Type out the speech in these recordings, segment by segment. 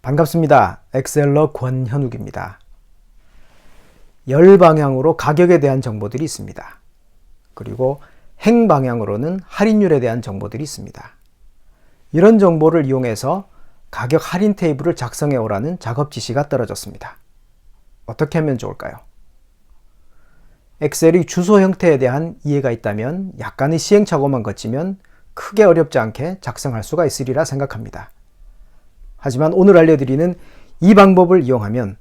반갑습니다. 엑셀러 권현욱입니다. 열 방향으로 가격에 대한 정보들이 있습니다. 그리고 행 방향으로는 할인율에 대한 정보들이 있습니다. 이런 정보를 이용해서 가격 할인 테이블을 작성해 오라는 작업 지시가 떨어졌습니다. 어떻게 하면 좋을까요? 엑셀이 주소 형태에 대한 이해가 있다면 약간의 시행착오만 거치면 크게 어렵지 않게 작성할 수가 있으리라 생각합니다. 하지만 오늘 알려드리는 이 방법을 이용하면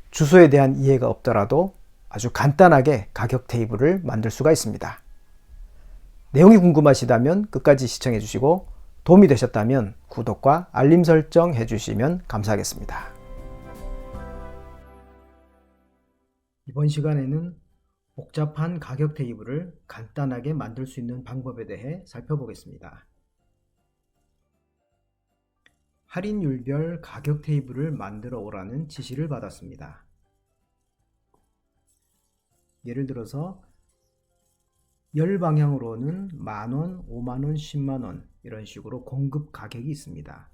주소에 대한 이해가 없더라도 아주 간단하게 가격 테이블을 만들 수가 있습니다. 내용이 궁금하시다면 끝까지 시청해 주시고 도움이 되셨다면 구독과 알림 설정 해주시면 감사하겠습니다. 이번 시간에는 복잡한 가격 테이블을 간단하게 만들 수 있는 방법에 대해 살펴보겠습니다. 할인율별 가격 테이블을 만들어 오라는 지시를 받았습니다. 예를 들어서 열 방향으로는 만원, 5만원, 10만원 이런 식으로 공급 가격이 있습니다.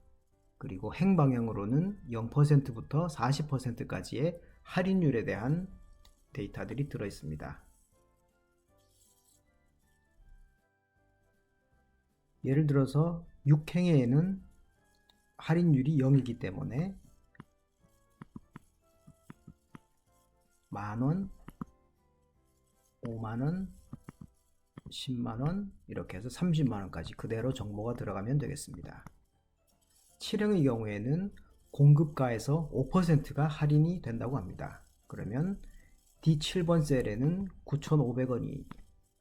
그리고 행 방향으로는 0%부터 40%까지의 할인율에 대한 데이터들이 들어 있습니다. 예를 들어서 6행에는 할인율이 0이기 때문에 만원, 5만원, 10만원 이렇게 해서 30만원까지 그대로 정보가 들어가면 되겠습니다. 7행의 경우에는 공급가에서 5%가 할인이 된다고 합니다. 그러면 D7번 셀에는 9,500원이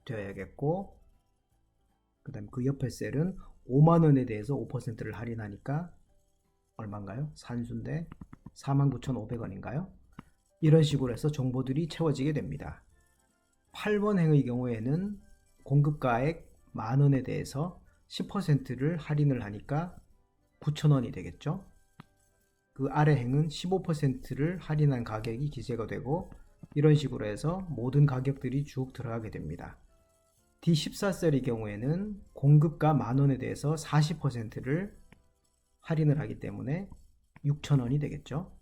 되어야겠고 그 다음에 그 옆에 셀은 5만원에 대해서 5%를 할인하니까 얼마인가요? 산수인데 49,500원인가요? 이런 식으로 해서 정보들이 채워지게 됩니다. 8번 행의 경우에는 공급가액 만원에 대해서 10%를 할인을 하니까 9,000원이 되겠죠. 그 아래 행은 15%를 할인한 가격이 기재가 되고 이런 식으로 해서 모든 가격들이 쭉 들어가게 됩니다. D14셀의 경우에는 공급가 만원에 대해서 40%를 할인을 하기 때문에 6,000원이 되겠죠.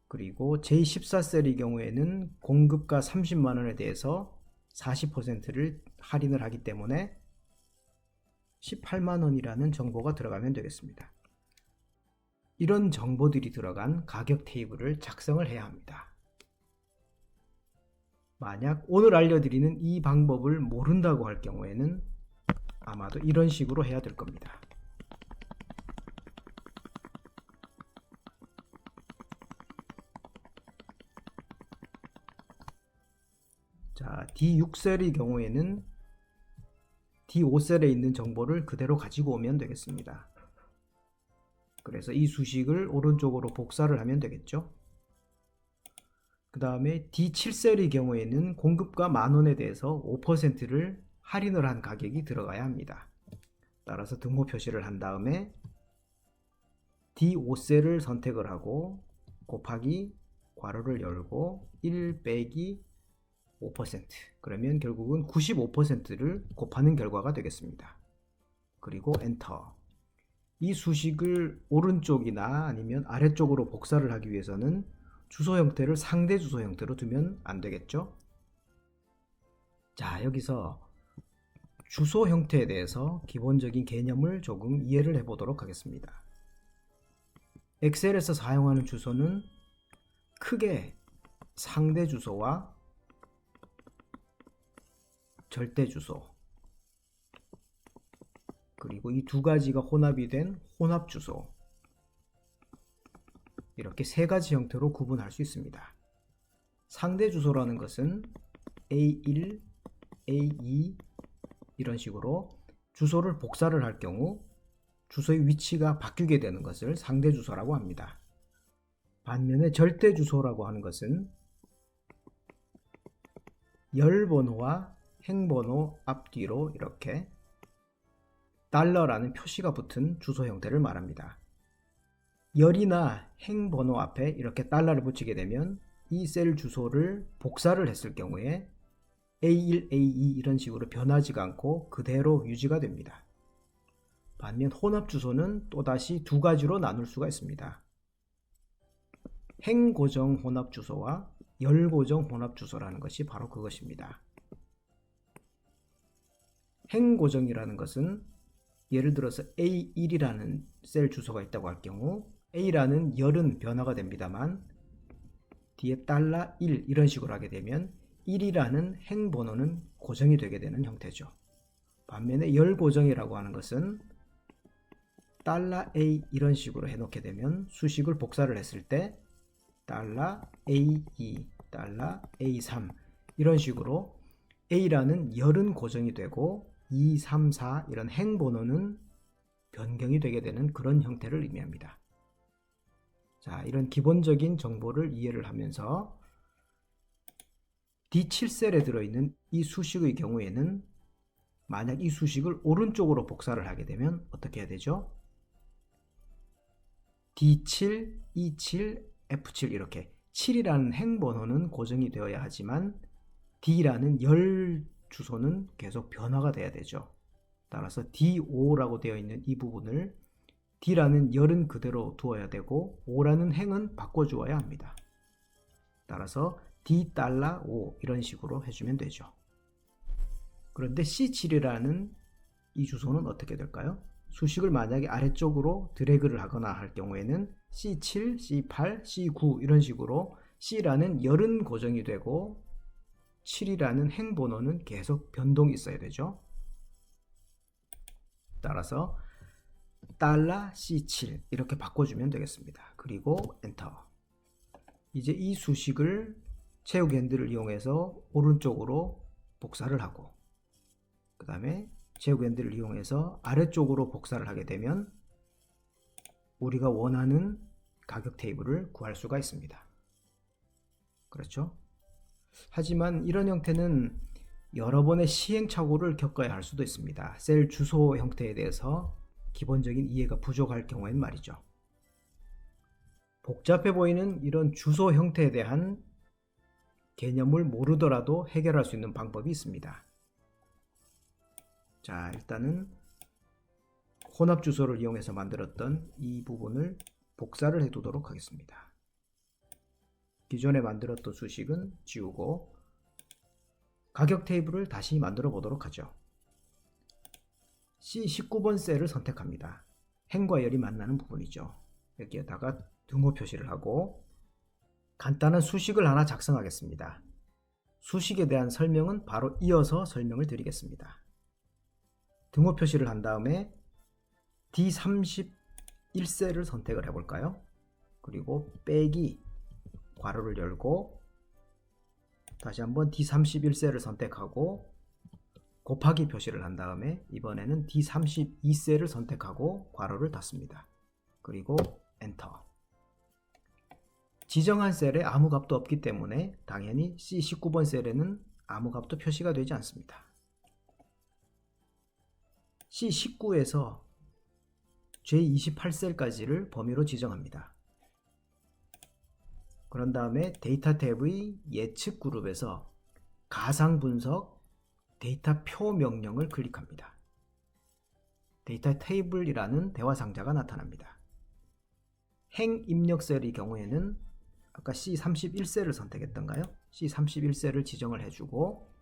그리고 J14셀의 경우에는 공급가 30만원에 대해서 40%를 할인을 하기 때문에 18만원이라는 정보가 들어가면 되겠습니다. 이런 정보들이 들어간 가격 테이블을 작성을 해야 합니다. 만약 오늘 알려드리는 이 방법을 모른다고 할 경우에는 아마도 이런 식으로 해야 될 겁니다. 자, D6셀의 경우에는 D5셀에 있는 정보를 그대로 가지고 오면 되겠습니다. 그래서 이 수식을 오른쪽으로 복사를 하면 되겠죠. 그 다음에 D7셀의 경우에는 공급가 만원에 대해서 5%를 할인을 한 가격이 들어가야 합니다. 따라서 등호 표시를 한 다음에 D5셀을 선택을 하고 곱하기 괄호를 열고 1 빼기 5% 그러면 결국은 95%를 곱하는 결과가 되겠습니다. 그리고 엔터. 이 수식을 오른쪽이나 아니면 아래쪽으로 복사를 하기 위해서는 주소 형태를 상대 주소 형태로 두면 안 되겠죠. 자, 여기서 주소 형태에 대해서 기본적인 개념을 조금 이해를 해 보도록 하겠습니다. 엑셀에서 사용하는 주소는 크게 상대 주소와 절대 주소 그리고 이 두 가지가 혼합이 된 혼합 주소 이렇게 세 가지 형태로 구분할 수 있습니다. 상대 주소라는 것은 A1, A2 이런 식으로 주소를 복사를 할 경우 주소의 위치가 바뀌게 되는 것을 상대 주소라고 합니다. 반면에 절대 주소라고 하는 것은 열 번호와 행 번호 앞뒤로 이렇게 달러라는 표시가 붙은 주소 형태를 말합니다. 열이나 행 번호 앞에 이렇게 달러를 붙이게 되면 이 셀 주소를 복사를 했을 경우에 A1, A2 이런 식으로 변하지가 않고 그대로 유지가 됩니다. 반면 혼합주소는 또다시 두 가지로 나눌 수가 있습니다. 행고정 혼합주소와 열고정 혼합주소라는 것이 바로 그것입니다. 행고정이라는 것은 예를 들어서 A1이라는 셀 주소가 있다고 할 경우 A라는 열은 변화가 됩니다만 뒤에 $1 이런 식으로 하게 되면 1이라는 행번호는 고정이 되게 되는 형태죠. 반면에 열고정이라고 하는 것은 $A 이런 식으로 해놓게 되면 수식을 복사를 했을 때 $A2, $A3 이런 식으로 A라는 열은 고정이 되고 2, 3, 4 이런 행번호는 변경이 되게 되는 그런 형태를 의미합니다. 자, 이런 기본적인 정보를 이해를 하면서 D7셀에 들어있는 이 수식의 경우에는 만약 이 수식을 오른쪽으로 복사를 하게 되면 어떻게 해야 되죠? D7, E7, F7 이렇게 7이라는 행번호는 고정이 되어야 하지만 D라는 열 주소는 계속 변화가 돼야 되죠. 따라서 D5라고 되어 있는 이 부분을 D라는 열은 그대로 두어야 되고 5라는 행은 바꿔주어야 합니다. 따라서 D$5 이런 식으로 해주면 되죠. 그런데 C7이라는 이 주소는 어떻게 될까요? 수식을 만약에 아래쪽으로 드래그를 하거나 할 경우에는 C7, C8, C9 이런 식으로 C라는 열은 고정이 되고 7이라는 행번호는 계속 변동이 있어야 되죠. 따라서 $C7 이렇게 바꿔주면 되겠습니다. 그리고 엔터. 이제 이 수식을 채우기 핸들을 이용해서 오른쪽으로 복사를 하고 그 다음에 채우기 핸들을 이용해서 아래쪽으로 복사를 하게 되면 우리가 원하는 가격 테이블을 구할 수가 있습니다. 그렇죠? 하지만 이런 형태는 여러 번의 시행착오를 겪어야 할 수도 있습니다. 셀 주소 형태에 대해서 기본적인 이해가 부족할 경우에는 말이죠. 복잡해 보이는 이런 주소 형태에 대한 개념을 모르더라도 해결할 수 있는 방법이 있습니다. 자, 일단은 혼합 주소를 이용해서 만들었던 이 부분을 복사를 해 두도록 하겠습니다. 기존에 만들었던 수식은 지우고 가격 테이블을 다시 만들어 보도록 하죠. C19번 셀을 선택합니다. 행과 열이 만나는 부분이죠. 여기에다가 등호 표시를 하고 간단한 수식을 하나 작성하겠습니다. 수식에 대한 설명은 바로 이어서 설명을 드리겠습니다. 등호 표시를 한 다음에 D31셀을 선택을 해볼까요? 그리고 빼기 괄호를 열고 다시 한번 D31셀을 선택하고 곱하기 표시를 한 다음에 이번에는 D32셀을 선택하고 괄호를 닫습니다. 그리고 엔터. 지정한 셀에 아무 값도 없기 때문에 당연히 C19번 셀에는 아무 값도 표시가 되지 않습니다. C19에서 J28셀까지를 범위로 지정합니다. 그런 다음에 데이터 탭의 예측 그룹에서 가상 분석 데이터 표 명령을 클릭합니다. 데이터 테이블이라는 대화 상자가 나타납니다. 행 입력 셀의 경우에는 아까 C31셀을 선택했던가요? C31셀을 지정을 해주고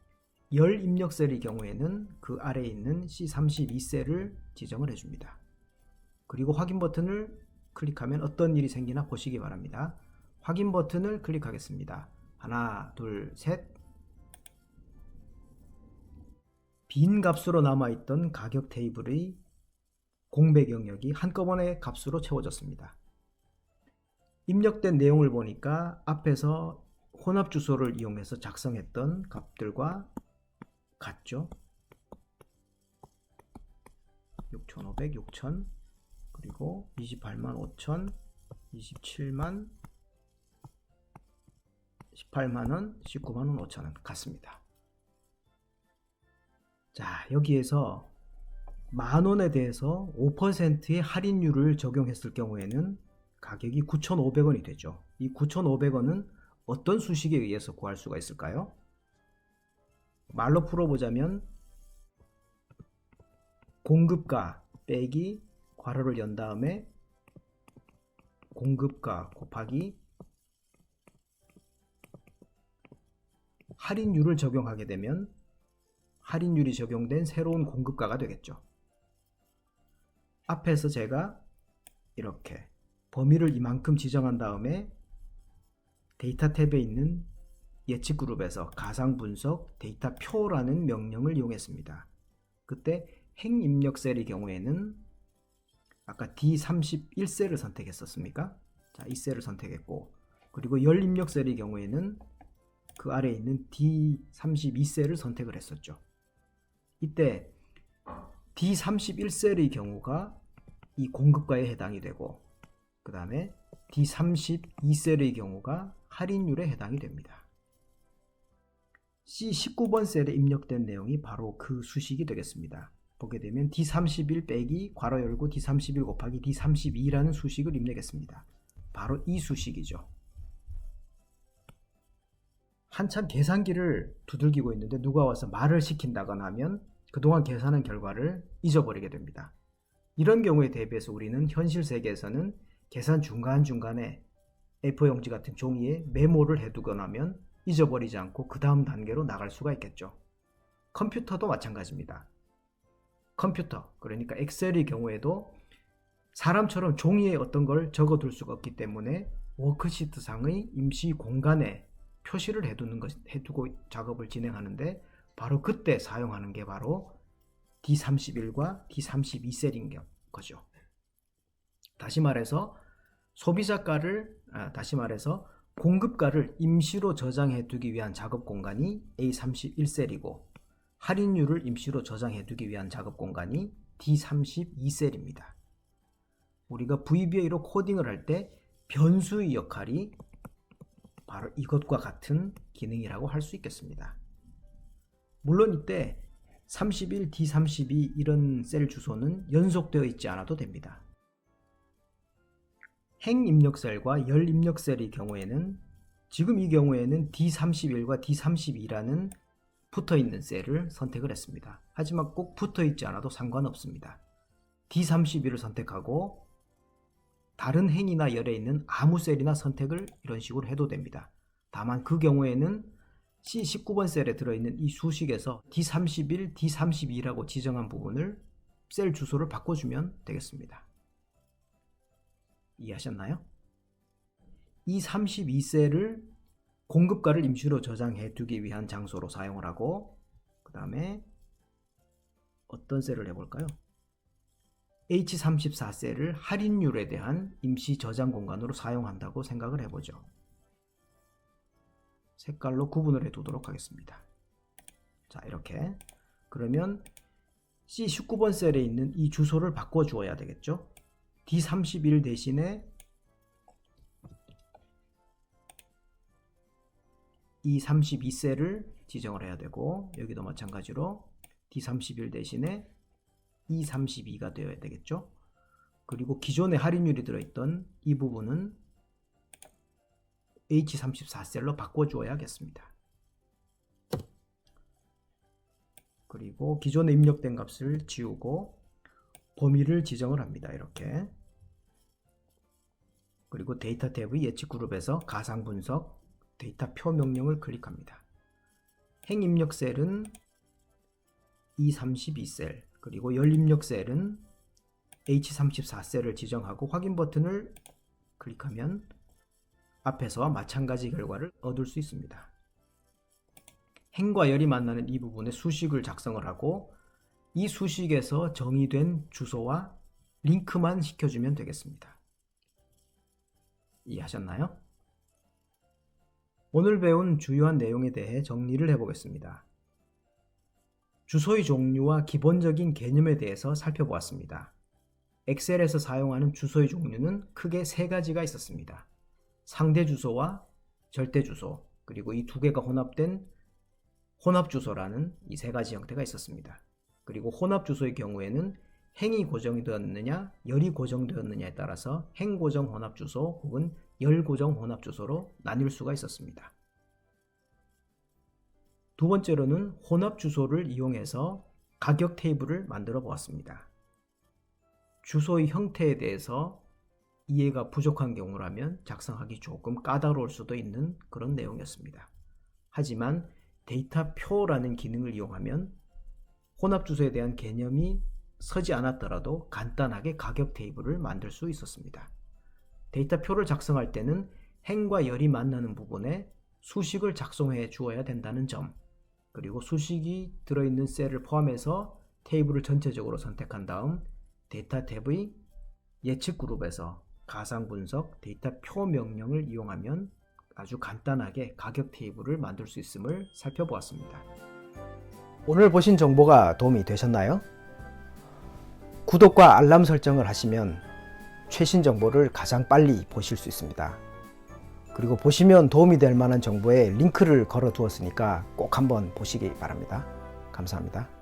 열 입력 셀의 경우에는 그 아래에 있는 C32셀을 지정을 해줍니다. 그리고 확인 버튼을 클릭하면 어떤 일이 생기나 보시기 바랍니다. 확인 버튼을 클릭하겠습니다. 하나, 둘, 셋. 빈 값으로 남아있던 가격 테이블의 공백 영역이 한꺼번에 값으로 채워졌습니다. 입력된 내용을 보니까 앞에서 혼합 주소를 이용해서 작성했던 값들과 같죠. 6,500, 6,000 그리고 28만 5천 27만 18만원, 19만원 5천원 같습니다. 자, 여기에서 만원에 대해서 5%의 할인율을 적용했을 경우에는 가격이 9,500원이 되죠. 이 9,500원은 어떤 수식에 의해서 구할 수가 있을까요? 말로 풀어보자면 공급가 빼기 괄호를 연 다음에 공급가 곱하기 할인율을 적용하게 되면 할인율이 적용된 새로운 공급가가 되겠죠. 앞에서 제가 이렇게 범위를 이만큼 지정한 다음에 데이터 탭에 있는 예측 그룹에서 가상 분석 데이터 표라는 명령을 이용했습니다. 그때 행 입력 셀의 경우에는 아까 D31셀을 선택했었습니까? 자, 이 셀을 선택했고, 그리고 열 입력 셀의 경우에는 그 아래에 있는 D32셀을 선택을 했었죠. 이때 D31셀의 경우가 이 공급가에 해당이 되고, 그 다음에 D32셀의 경우가 할인율에 해당이 됩니다. C19번 셀에 입력된 내용이 바로 그 수식이 되겠습니다. 보게 되면 D31 빼기 괄호 열고 D31 곱하기 D32라는 수식을 입력했습니다. 바로 이 수식이죠. 한참 계산기를 두들기고 있는데 누가 와서 말을 시킨다거나 하면 그동안 계산한 결과를 잊어버리게 됩니다. 이런 경우에 대비해서 우리는 현실 세계에서는 계산 중간중간에 A4 용지 같은 종이에 메모를 해두거나 하면 잊어버리지 않고 그 다음 단계로 나갈 수가 있겠죠. 컴퓨터도 마찬가지입니다. 컴퓨터, 그러니까 엑셀의 경우에도 사람처럼 종이에 어떤 걸 적어둘 수가 없기 때문에 워크시트 상의 임시 공간에 표시를 해두고 작업을 진행하는데 바로 그때 사용하는 게 바로 D31과 D32셀인 거죠. 다시 말해서 공급가를 임시로 저장해 두기 위한 작업 공간이 A31셀이고 할인율을 임시로 저장해 두기 위한 작업 공간이 D32셀입니다. 우리가 VBA로 코딩을 할 때 변수의 역할이 바로 이것과 같은 기능이라고 할 수 있겠습니다. 물론 이때 31, D32 이런 셀 주소는 연속되어 있지 않아도 됩니다. 행 입력 셀과 열 입력 셀의 경우에는 지금 이 경우에는 D31과 D32라는 붙어있는 셀을 선택을 했습니다. 하지만 꼭 붙어있지 않아도 상관없습니다. D31을 선택하고 다른 행이나 열에 있는 아무 셀이나 선택을 이런 식으로 해도 됩니다. 다만 그 경우에는 C19번 셀에 들어있는 이 수식에서 D31, D32라고 지정한 부분을 셀 주소를 바꿔주면 되겠습니다. 이해하셨나요? 이 32셀을 공급가를 임시로 저장해 두기 위한 장소로 사용을 하고, 그 다음에 어떤 셀을 해볼까요? H34셀을 할인율에 대한 임시 저장 공간으로 사용한다고 생각을 해보죠. 색깔로 구분을 해두도록 하겠습니다. 자, 이렇게. 그러면 C19번 셀에 있는 이 주소를 바꿔주어야 되겠죠. D31 대신에 이 32셀을 지정을 해야 되고, 여기도 마찬가지로 D31 대신에 E32가 되어야 되겠죠. 그리고 기존에 할인율이 들어있던 이 부분은 H34셀로 바꿔주어야겠습니다. 그리고 기존에 입력된 값을 지우고 범위를 지정을 합니다. 이렇게. 그리고 데이터 탭의 예측 그룹에서 가상 분석 데이터 표 명령을 클릭합니다. 행 입력 셀은 E32셀, 그리고 열 입력 셀은 H34셀을 지정하고 확인 버튼을 클릭하면 앞에서와 마찬가지 결과를 얻을 수 있습니다. 행과 열이 만나는 이 부분에 수식을 작성을 하고 이 수식에서 정의된 주소와 링크만 시켜주면 되겠습니다. 이해하셨나요? 오늘 배운 주요한 내용에 대해 정리를 해보겠습니다. 주소의 종류와 기본적인 개념에 대해서 살펴보았습니다. 엑셀에서 사용하는 주소의 종류는 크게 세 가지가 있었습니다. 상대 주소와 절대 주소, 그리고 이 두 개가 혼합된 혼합 주소라는 이 세 가지 형태가 있었습니다. 그리고 혼합 주소의 경우에는 행이 고정되었느냐, 열이 고정되었느냐에 따라서 행 고정 혼합 주소 혹은 열 고정 혼합 주소로 나뉠 수가 있었습니다. 두 번째로는 혼합 주소를 이용해서 가격 테이블을 만들어 보았습니다. 주소의 형태에 대해서 이해가 부족한 경우라면 작성하기 조금 까다로울 수도 있는 그런 내용이었습니다. 하지만 데이터표라는 기능을 이용하면 혼합 주소에 대한 개념이 서지 않았더라도 간단하게 가격 테이블을 만들 수 있었습니다. 데이터표를 작성할 때는 행과 열이 만나는 부분에 수식을 작성해 주어야 된다는 점, 그리고 수식이 들어있는 셀을 포함해서 테이블을 전체적으로 선택한 다음 데이터 탭의 예측 그룹에서 가상 분석 데이터표 명령을 이용하면 아주 간단하게 가격 테이블을 만들 수 있음을 살펴보았습니다. 오늘 보신 정보가 도움이 되셨나요? 구독과 알람 설정을 하시면 최신 정보를 가장 빨리 보실 수 있습니다. 그리고 보시면 도움이 될 만한 정보에 링크를 걸어 두었으니까 꼭 한번 보시기 바랍니다. 감사합니다.